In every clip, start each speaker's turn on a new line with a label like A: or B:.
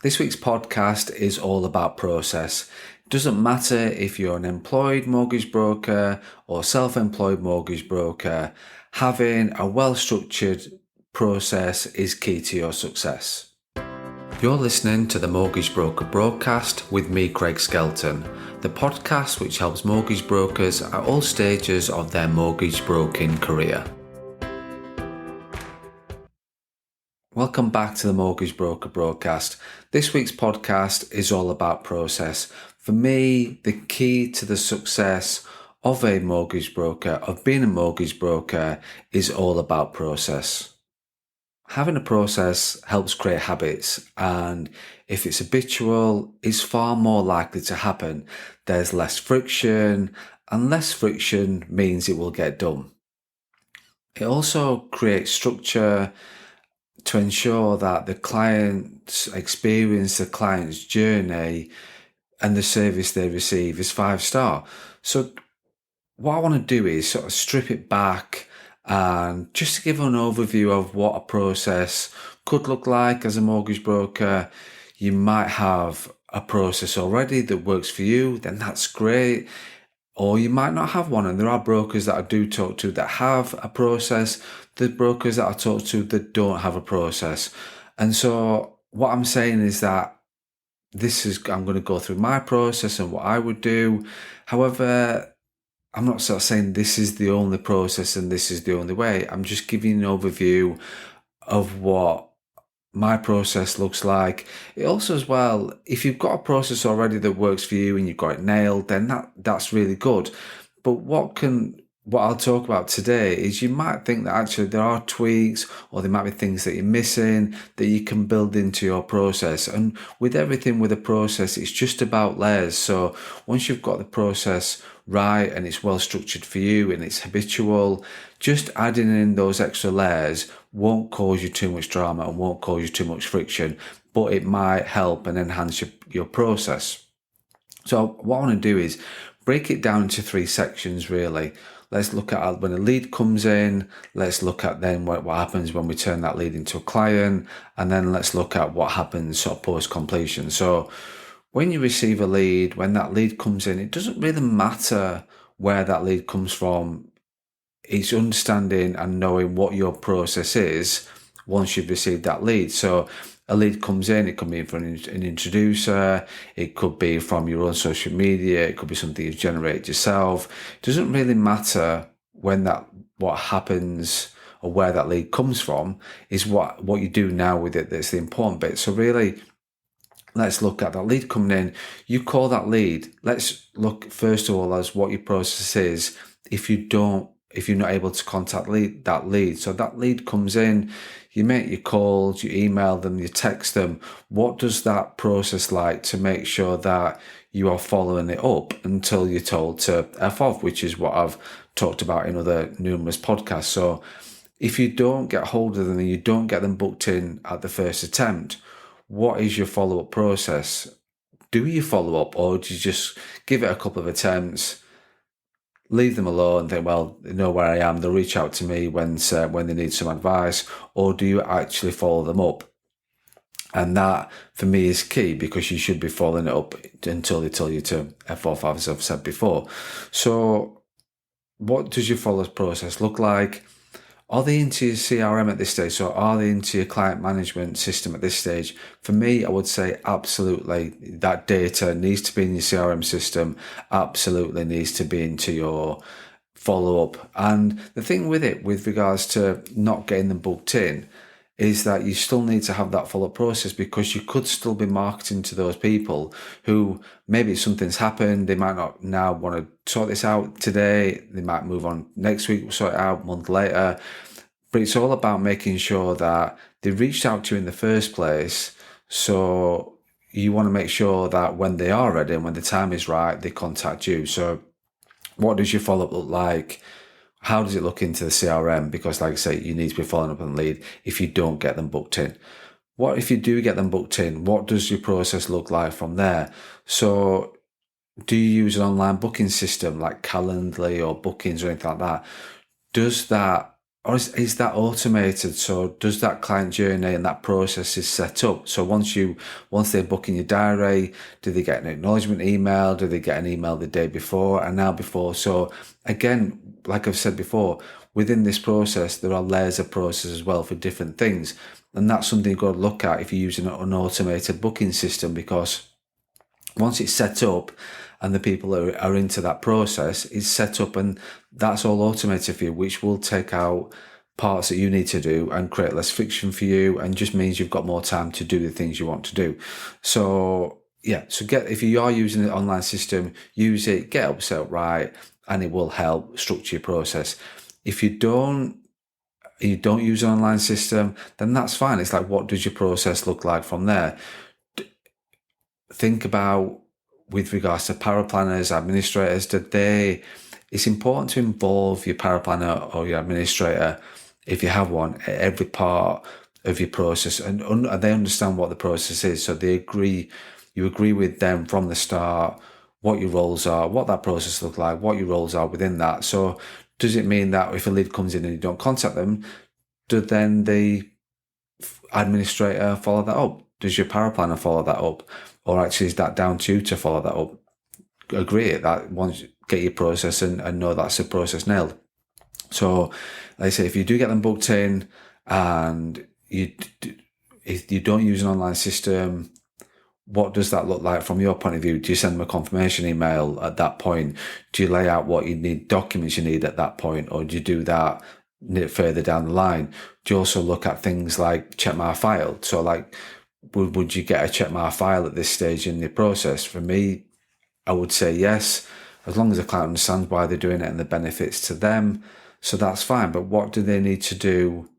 A: This week's podcast is all about process. It doesn't matter if you're an employed mortgage broker or self-employed mortgage broker, having a well-structured process is key to your success. You're listening to the Mortgage Broker Broadcast with me, Craig Skelton, the podcast which helps mortgage brokers at all stages of their mortgage broking career. Welcome back to the Mortgage Broker Broadcast. This week's podcast is all about process. For me, the key to the success of a mortgage broker, of being a mortgage broker, is all about process. Having a process helps create habits, and if it's habitual, it's far more likely to happen. There's less friction, and less friction means it will get done. It also creates structure to ensure that the client's experience, the client's journey, and the service they receive is 5-star. So what I want to do is sort of strip it back and just to give an overview of what a process could look like as a mortgage broker. You might have a process already that works for you, then that's great. Or you might not have one, and there are brokers that I do talk to that have a process. The brokers that I talk to that don't have a process. And so what I'm saying is that I'm going to go through my process and what I would do. However, I'm not sort of saying this is the only process and this is the only way. I'm just giving an overview of what my process looks like. It also, as well, if you've got a process already that works for you and you've got it nailed, then that's really good. But what I'll talk about today is you might think that actually there are tweaks or there might be things that you're missing that you can build into your process. And with everything with a process, it's just about layers. So once you've got the process right and it's well structured for you and it's habitual, just adding in those extra layers won't cause you too much drama and won't cause you too much friction, but it might help and enhance your process. So what I want to do is break it down into 3 sections really. Let's look at when a lead comes in. Let's look at then what happens when we turn that lead into a client. And then let's look at what happens sort of post-completion. So when you receive a lead, when that lead comes in, it doesn't really matter where that lead comes from. It's understanding and knowing what your process is once you've received that lead. So a lead comes in, it could be from an introducer, it could be from your own social media, it could be something you've generated yourself. It doesn't really matter what happens or where that lead comes from, is what you do now with it that's the important bit. So really, let's look at that lead coming in. You call that lead. Let's look first of all as what your process is if you're not able to contact that lead. So that lead comes in, you make your calls, you email them, you text them. What does that process like to make sure that you are following it up until you're told to F off, which is what I've talked about in other numerous podcasts. So if you don't get hold of them and you don't get them booked in at the first attempt, what is your follow-up process? Do you follow up, or do you just give it a couple of attempts, leave them alone, and think, well, they know where I am, they'll reach out to me when they need some advice? Or do you actually follow them up? And that, for me, is key, because you should be following it up until they tell you to F off, as I've said before. So what does your follow-up process look like? Are they into your CRM at this stage? So are they into your client management system at this stage? For me, I would say absolutely. That data needs to be in your CRM system, absolutely needs to be into your follow-up. And the thing with it, with regards to not getting them booked in, is that you still need to have that follow-up process, because you could still be marketing to those people who maybe something's happened. They might not now want to sort this out today. They might move on next week, sort it out a month later. But it's all about making sure that they reached out to you in the first place. So you want to make sure that when they are ready and when the time is right, they contact you. So what does your follow-up look like? How does it look into the CRM? Because like I say, you need to be following up on the lead if you don't get them booked in. What if you do get them booked in? What does your process look like from there? So do you use an online booking system like Calendly or Bookings or anything like that? Does that or is that automated? So does that client journey and that process is set up? So once they book in your diary, do they get an acknowledgement email? Do they get an email the day before and now before? So again, like I've said before, within this process, there are layers of process as well for different things. And that's something you've got to look at if you're using an automated booking system, because once it's set up and the people are into that process, it's set up and that's all automated for you, which will take out parts that you need to do and create less friction for you, and just means you've got more time to do the things you want to do. So yeah, so if you are using an online system, use it, get it set up right, and it will help structure your process. If you don't use an online system, then that's fine. It's like, what does your process look like from there? Think about, with regards to paraplanners, administrators, it's important to involve your paraplanner or your administrator, if you have one, at every part of your process, and they understand what the process is. So you agree with them from the start what your roles are, what that process looks like, what your roles are within that. So does it mean that if a lead comes in and you don't contact them, do then the administrator follow that up? Does your paraplanner follow that up? Or actually, is that down to you to follow that up? Agree that once, get your process and know that's the process nailed. So, like I say, if you do get them booked in and if you don't use an online system, what does that look like from your point of view? Do you send them a confirmation email at that point? Do you lay out what you need, documents you need at that point? Or do you do that further down the line? Do you also look at things like check my file? So like, would you get a check my file at this stage in the process? For me, I would say yes, as long as the client understands why they're doing it and the benefits to them. So that's fine. But what do they need to do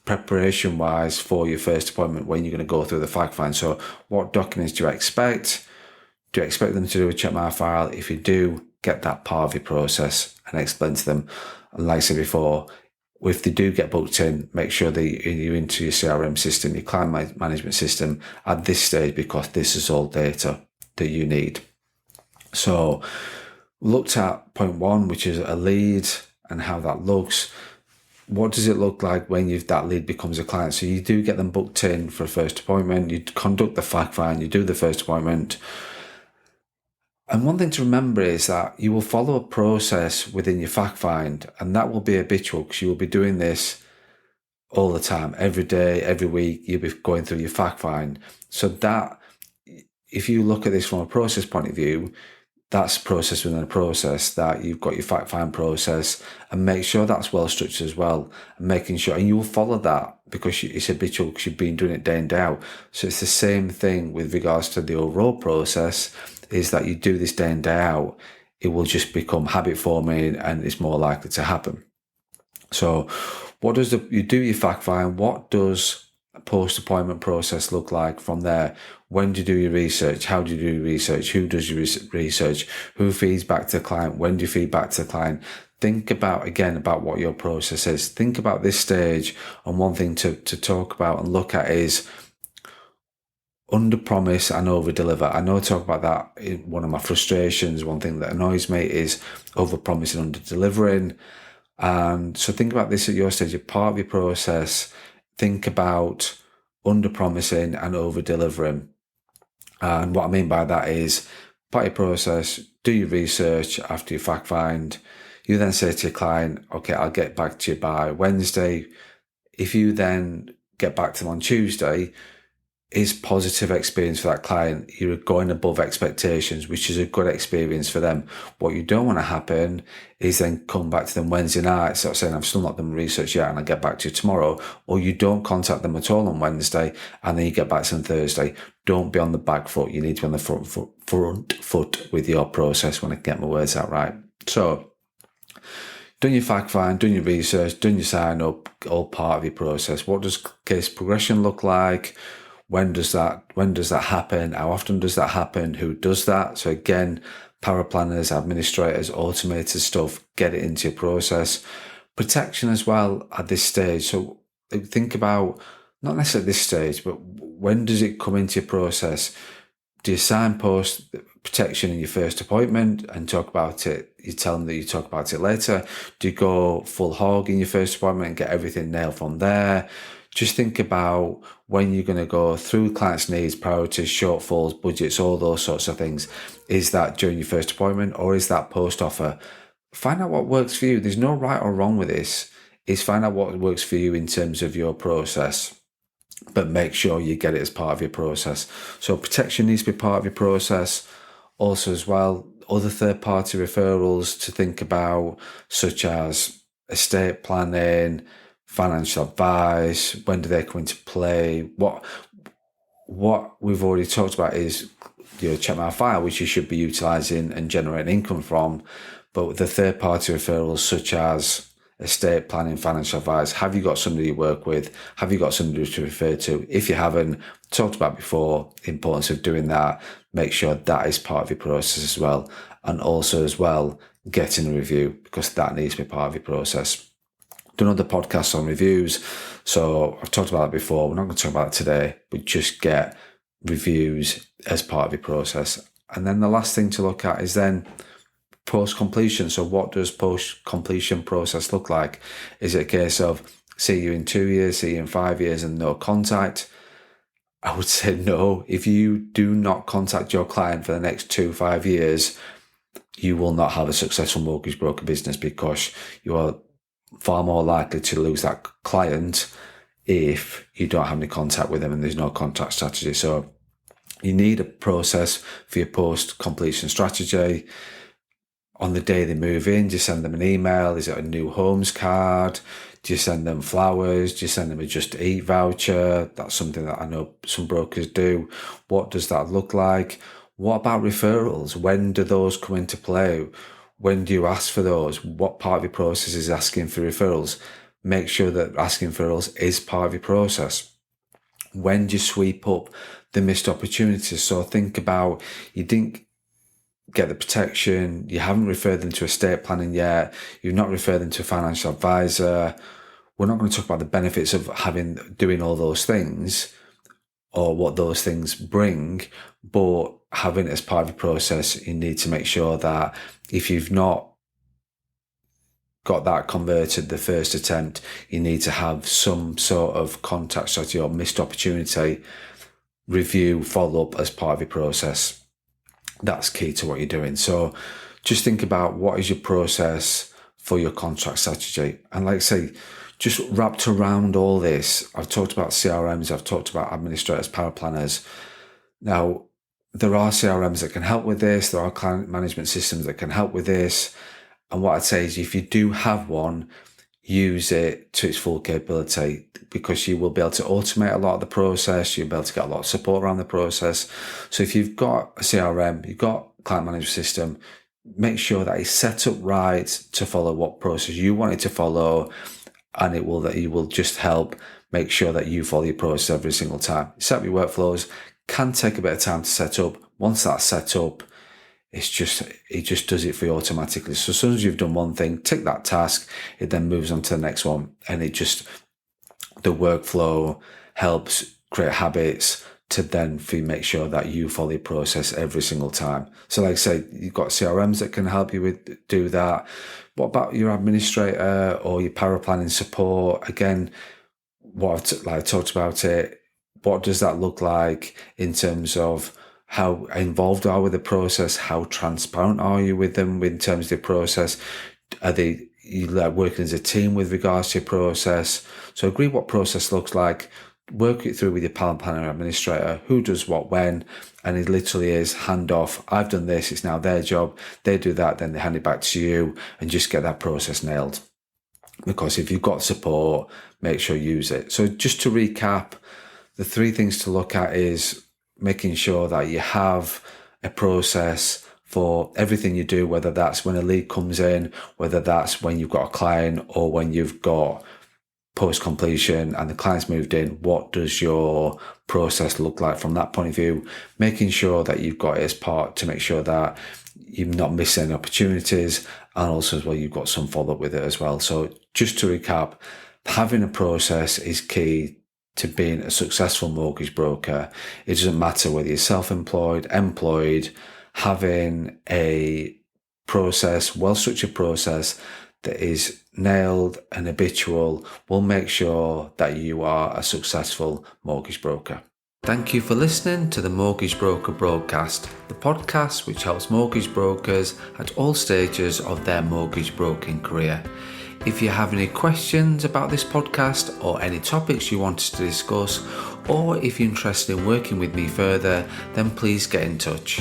A: preparation wise for your first appointment when you're going to go through the fact find? So what documents do you expect? Do you expect them to do a check my file? If you do, get that part of your process and explain to them. And like I said before, if they do get booked in, make sure that you're into your CRM system, your client management system at this stage, because this is all data that you need. So looked at point one, which is a lead and how that looks. What does it look like when that lead becomes a client? So you do get them booked in for a first appointment, you conduct the fact find, you do the first appointment. And one thing to remember is that you will follow a process within your fact find, and that will be habitual because you will be doing this all the time, every day, every week. You'll be going through your fact find. So that, if you look at this from a process point of view, that's process within a process, that you've got your fact find process, and make sure that's well structured as well, and making sure, and you will follow that because it's habitual because you've been doing it day in, day out. So it's the same thing with regards to the overall process, is that you do this day in, day out, it will just become habit forming and it's more likely to happen. So you do your fact find, what does a post-appointment process look like from there? When do you do your research? How do you do your research? Who does your research? Who feeds back to the client? When do you feed back to the client? Think about what your process is. Think about this stage. And one thing to talk about and look at is under promise and over deliver. I know I talk about that in one of my frustrations. One thing that annoys me is over promising, under delivering. And so think about this at your stage, a part of your process. Think about under promising and over delivering. And what I mean by that is, part of your process, do your research after your fact find. You then say to your client, okay, I'll get back to you by Wednesday. If you then get back to them on Tuesday, is positive experience for that client. You're going above expectations, which is a good experience for them. What you don't want to happen is then come back to them Wednesday night, sort of saying, I've still not done research yet and I'll get back to you tomorrow. Or you don't contact them at all on Wednesday and then you get back to them Thursday. Don't be on the back foot. You need to be on the front foot with your process, when I get my words out right. So, done your fact find, done your research, done your sign up, all part of your process. What does case progression look like? When does that happen? How often does that happen? Who does that? So again, paraplanners, administrators, automated stuff, get it into your process. Protection as well at this stage. So think about, not necessarily at this stage, but when does it come into your process? Do you signpost protection in your first appointment and talk about it? You tell them that you talk about it later. Do you go full hog in your first appointment and get everything nailed from there? Just think about when you're going to go through clients' needs, priorities, shortfalls, budgets, all those sorts of things. Is that during your first appointment or is that post-offer? Find out what works for you. There's no right or wrong with this. Is find out what works for you in terms of your process, but make sure you get it as part of your process. So protection needs to be part of your process. Also as well, other third-party referrals to think about, such as estate planning, financial advice. When do they come into play? What we've already talked about is Check My File, which you should be utilising and generating income from. But the third-party referrals, such as estate planning, financial advice, have you got somebody you work with? Have you got somebody to refer to? If you haven't, talked about before, the importance of doing that. Make sure that is part of your process as well. And also as well, getting a review, because that needs to be part of your process. Done other podcasts on reviews. So I've talked about it before. We're not going to talk about it today, but just get reviews as part of your process. And then the last thing to look at is then post-completion. So what does post-completion process look like? Is it a case of see you in 2 years, see you in 5 years and no contact? I would say no. If you do not contact your client for the next 2-5 years, you will not have a successful mortgage broker business, because you are far more likely to lose that client if you don't have any contact with them and there's no contact strategy. So you need a process for your post-completion strategy. On the day they move in, do you send them an email? Is it a new homes card? Do you send them flowers? Do you send them a Just Eat voucher? That's something that I know some brokers do. What does that look like? What about referrals? When do those come into play? When do you ask for those? What part of your process is asking for referrals? Make sure that asking for referrals is part of your process. When do you sweep up the missed opportunities? So think about, you didn't get the protection, you haven't referred them to estate planning yet, you've not referred them to a financial advisor. We're not going to talk about the benefits of doing all those things or what those things bring, but having it as part of your process, you need to make sure that if you've not got that converted the first attempt, you need to have some sort of contact strategy or missed opportunity review, follow up as part of your process. That's key to what you're doing. So just think about what is your process for your contract strategy. And like I say, just wrapped around all this, I've talked about CRMs, I've talked about administrators, power planners. Now, there are CRMs that can help with this. There are client management systems that can help with this. And what I'd say is, if you do have one, use it to its full capability, because you will be able to automate a lot of the process. You'll be able to get a lot of support around the process. So if you've got a CRM, you've got a client management system, make sure that it's set up right to follow what process you want it to follow. And it will just help make sure that you follow your process every single time. Set up your workflows. Can take a bit of time to set up. Once that's set up, it just does it for you automatically. So as soon as you've done one thing, tick that task, it then moves on to the next one. And the workflow helps create habits to then make sure that you follow your process every single time. So like I say, you've got CRMs that can help you do that. What about your administrator or your power planning support? Again, I talked about it. What does that look like in terms of how involved are with the process? How transparent are you with them in terms of the process? Are you working as a team with regards to your process? So agree what process looks like. Work it through with your power planner administrator, who does what when, and it literally is hand off. I've done this, it's now their job. They do that, then they hand it back to you, and just get that process nailed. Because if you've got support, make sure you use it. So just to recap, the 3 things to look at is making sure that you have a process for everything you do, whether that's when a lead comes in, whether that's when you've got a client, or when you've got post-completion and the client's moved in. What does your process look like from that point of view? Making sure that you've got it as part to make sure that you're not missing any opportunities, and also as well, you've got some follow-up with it as well. So just to recap, having a process is key to being a successful mortgage broker. It doesn't matter whether you're self-employed, employed, having a process, well-structured process that is nailed and habitual will make sure that you are a successful mortgage broker. Thank you for listening to the Mortgage Broker Broadcast, the podcast which helps mortgage brokers at all stages of their mortgage broking career. If you have any questions about this podcast or any topics you want us to discuss, or if you're interested in working with me further, then please get in touch.